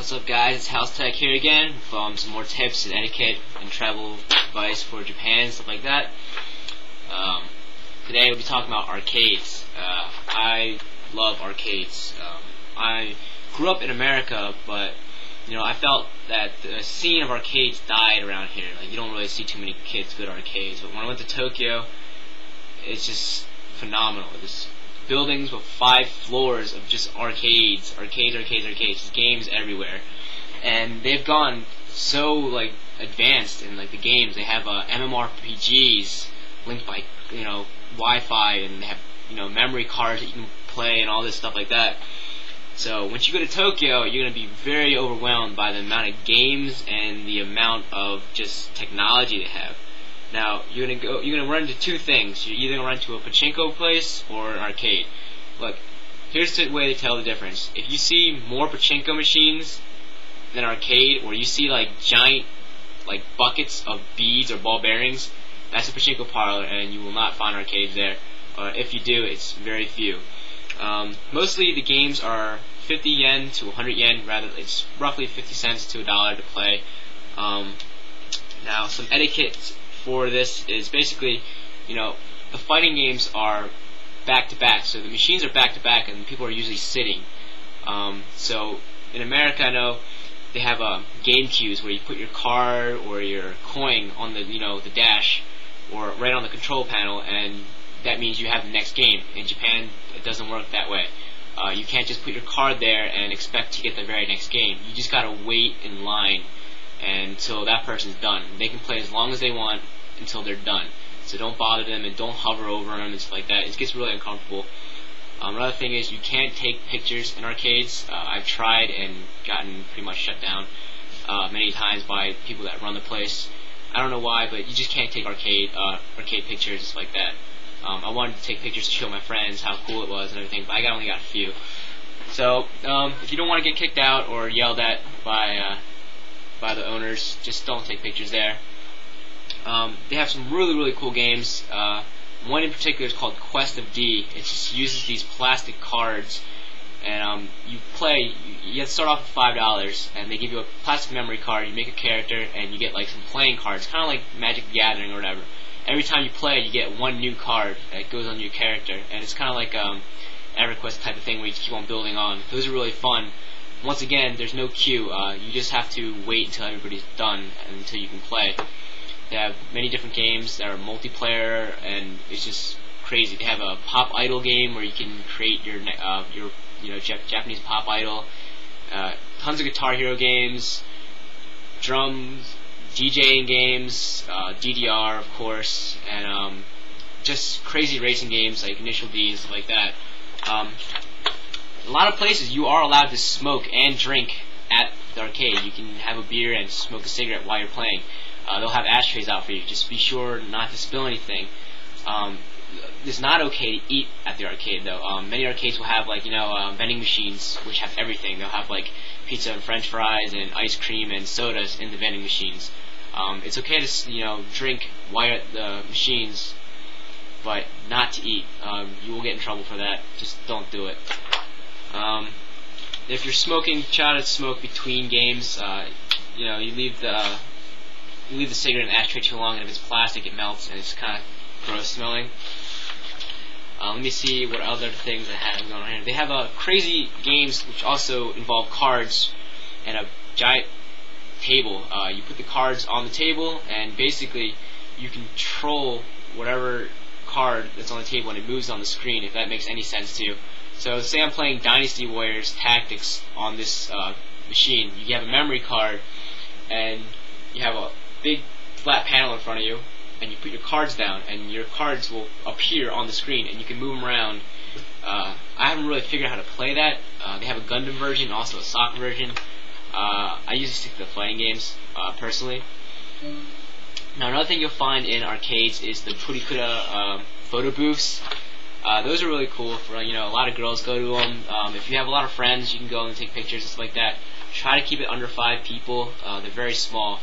What's up, guys? It's Housetek here again from some more tips and etiquette and travel advice for Japan, stuff like that. Today we'll be talking about arcades. I love arcades. I grew up in America, but I felt that the scene of arcades died around here. Like, you don't really see too many kids go to arcades. But when I went to Tokyo, it's just phenomenal. There's buildings with 5 floors of just arcades, just games everywhere. And they've gone so advanced in the games. They have MMORPGs linked by Wi-Fi, and they have memory cards that you can play and all this stuff like that. So once you go to Tokyo, you're going to be very overwhelmed by the amount of games and the amount of just technology they have. Now you're gonna run into two things. You're either gonna run to a pachinko place or an arcade. Look, here's the way to tell the difference. If you see more pachinko machines than arcade, or you see giant buckets of beads or ball bearings, that's a pachinko parlor, and you will not find arcades there. If you do, it's very few. Mostly the games are 50 yen to 100 yen. Rather, it's roughly 50 cents to $1 to play. Now, some etiquette for this is basically, the fighting games are back to back, so the machines are back to back, and people are usually sitting. So in America, I know they have game queues where you put your card or your coin on the the dash or right on the control panel, and that means you have the next game. In Japan, it doesn't work that way. You can't just put your card there and expect to get the very next game. You just gotta wait in line until that person's done. They can play as long as they want until they're done. So don't bother them and don't hover over them and stuff like that. It gets really uncomfortable. Another thing is you can't take pictures in arcades. I've tried and gotten pretty much shut down many times by people that run the place. I don't know why, but you just can't take arcade pictures, stuff like that. I wanted to take pictures to show my friends how cool it was and everything, but I only got a few. So if you don't want to get kicked out or yelled at by the owners, just don't take pictures there. They have some really cool games. One in particular is called Quest of D. It just uses these plastic cards, and you play. You have to start off with $5, and they give you a plastic memory card. You make a character, and you get some playing cards, kind of like Magic the Gathering or whatever. Every time you play, you get one new card that goes on your character, and it's kind of like EverQuest type of thing where you just keep on building on. Those are really fun. Once again, there's no queue. You just have to wait until everybody's done and until you can play. They have many different games that are multiplayer, and it's just crazy. They have a pop idol game where you can create your Japanese pop idol. Tons of Guitar Hero games, drums, DJing games, DDR of course, and just crazy racing games like Initial D and stuff like that. A lot of places you are allowed to smoke and drink at the arcade. You can have a beer and smoke a cigarette while you're playing. They'll have ashtrays out for you. Just be sure not to spill anything. It's not okay to eat at the arcade though. Many arcades will have vending machines which have everything. They'll have pizza and French fries and ice cream and sodas in the vending machines. It's okay to drink while you're at the machines, but not to eat. You will get in trouble for that. Just don't do it. If you're smoking, try to smoke between games. You leave the cigarette in the ashtray too long, and if it's plastic, it melts, and it's kind of gross smelling. Let me see what other things I have going on here. They have crazy games which also involve cards and a giant table. You put the cards on the table, and basically you control whatever card that's on the table, and it moves on the screen, if that makes any sense to you. So say I'm playing Dynasty Warriors Tactics on this machine. You have a memory card, and you have a big flat panel in front of you, and you put your cards down, and your cards will appear on the screen, and you can move them around. I haven't really figured out how to play that. They have a Gundam version, also a soccer version. I usually stick to the fighting games, personally. Now, another thing you'll find in arcades is the Purikura photo booths. Those are really cool. For a lot of girls go to them. If you have a lot of friends, you can go and take pictures, stuff like that. Try to keep it under 5 people. They're very small.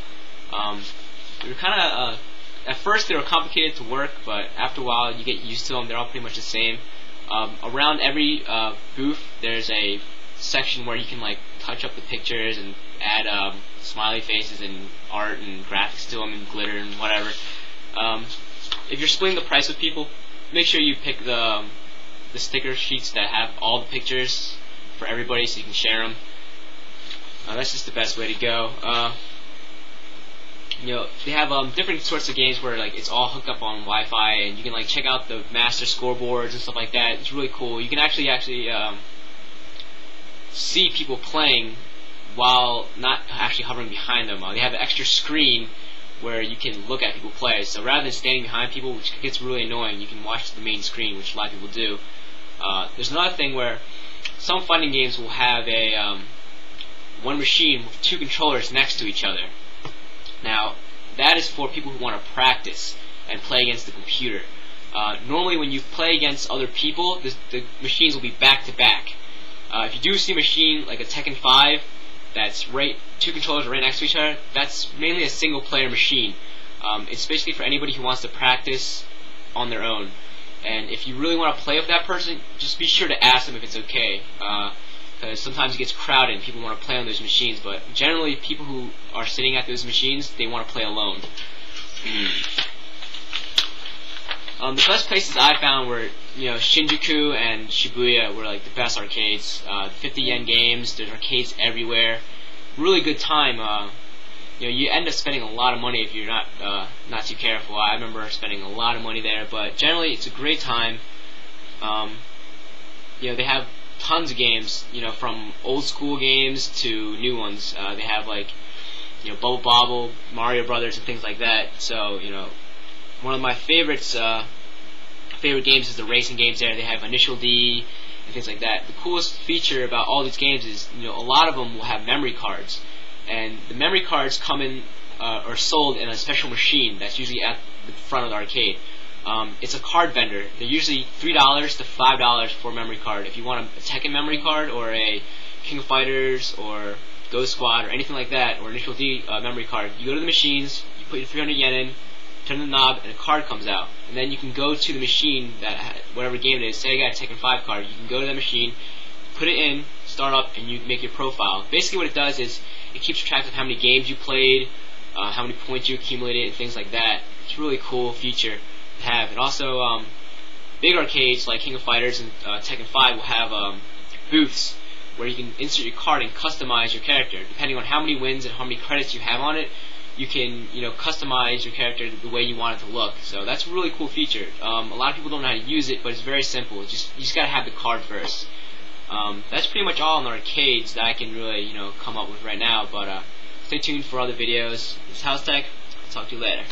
They're kind of at first they were complicated to work, but after a while you get used to them. They're all pretty much the same. Around every booth there's a section where you can like touch up the pictures and add smiley faces and art and graphics to them and glitter and whatever. If you're splitting the price with people, make sure you pick the sticker sheets that have all the pictures for everybody so you can share them. That's just the best way to go. You know, they have different sorts of games where like it's all hooked up on Wi-Fi, and you can like check out the master scoreboards and stuff like that. It's really cool. You can actually see people playing while not actually hovering behind them. They have an extra screen where you can look at people play. So rather than standing behind people, which gets really annoying, you can watch the main screen, which a lot of people do. There's another thing where some fighting games will have a one machine with two controllers next to each other. Now, that is for people who want to practice and play against the computer. Normally, when you play against other people, the machines will be back to back. If you do see a machine like a Tekken 5, that's two controllers are right next to each other, that's mainly a single-player machine. It's basically for anybody who wants to practice on their own. And if you really want to play with that person, just be sure to ask them if it's okay. Because sometimes it gets crowded and people want to play on those machines, but generally people who are sitting at those machines, they want to play alone. The best places I found were, Shinjuku and Shibuya were like the best arcades. 50 yen games, there's arcades everywhere. Really good time. You end up spending a lot of money if you're not too careful. I remember spending a lot of money there, but generally it's a great time. They have tons of games, from old school games to new ones. They have like, Bubble Bobble, Mario Brothers, and things like that. So, one of my favorite games is the racing games there. They have Initial D and things like that. The coolest feature about all these games is, a lot of them will have memory cards, and the memory cards come in or sold in a special machine that's usually at the front of the arcade. It's a card vendor. They're usually $3 to $5 for a memory card. If you want a Tekken memory card or a King of Fighters or Ghost Squad or anything like that, or Initial D memory card, you go to the machines, you put your 300 yen in, turn the knob, and a card comes out. And then you can go to the machine that whatever game it is. Say I got a Tekken 5 card. You can go to that machine, put it in, start up, and you make your profile. Basically, what it does is it keeps track of how many games you played, how many points you accumulated, and things like that. It's a really cool feature to have. And also, big arcades like King of Fighters and Tekken 5 will have booths where you can insert your card and customize your character. Depending on how many wins and how many credits you have on it, you can customize your character the way you want it to look. So that's a really cool feature. A lot of people don't know how to use it, but it's very simple. You just gotta have the card first. That's pretty much all in the arcades that I can really come up with right now. But stay tuned for other videos. This is Housetek. I'll talk to you later.